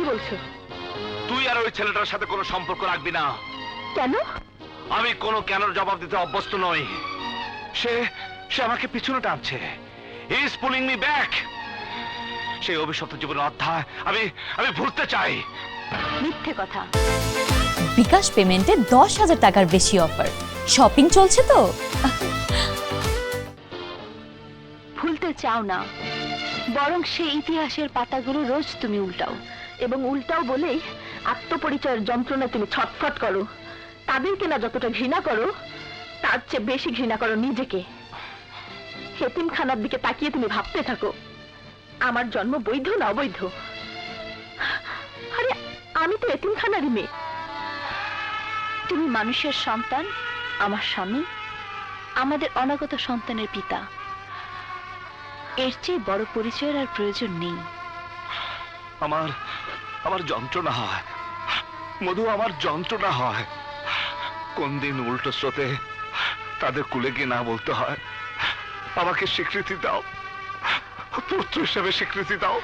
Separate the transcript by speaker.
Speaker 1: বলছো?
Speaker 2: তুই আর ওই ছেলেটার সাথে কোনো সম্পর্ক রাখবি না।
Speaker 1: কেন?
Speaker 2: আমি কোনো কেনর জবাব দিতে অভ্যস্ত নই। সে সে আমাকে পিছনে টানছে। He is pulling me back. সেই অভিশপ্ত জীবনের অধ্যায় আমি আমি ভুলতে চাই।
Speaker 1: মিথ্যে কথা।
Speaker 3: বিকাশ পেমেন্টে 10,000 টাকার বেশি অফার। শপিং চলছে তো।
Speaker 1: ভুলতে চাও না, বরং সেই ইতিহাসের পাতাগুলো রোজ তুমি উল্টাও, এবং উল্টাও বলেই আত্মপরিচয়ের যন্ত্রণা তুমি ছটফট করো। তাদেরকে না যতটা ঘৃণা করো, তার চেয়ে বেশি ঘৃণা করো নিজেকে। এতিমখানার দিকে তাকিয়ে তুমি ভাবতে থাকো আমার জন্ম বৈধ না অবৈধ। আরে আমি তো এতিমখানারই মেয়ে। তুমি মানুষের সন্তান, আমার স্বামী, আমাদের অনাগত সন্তানের পিতা। এর চেয়ে বড় পরিচয়ের আর প্রয়োজন নেই।
Speaker 2: আমার আমার যন্ত্রণা হয় মধু, আমার যন্ত্রণা হয়। কোন দিন উল্টো স্রোতে তাদের কুলে গিয়ে না বলতে হয়, আমাকে স্বীকৃতি দাও, পুত্র হিসেবে স্বীকৃতি দাও।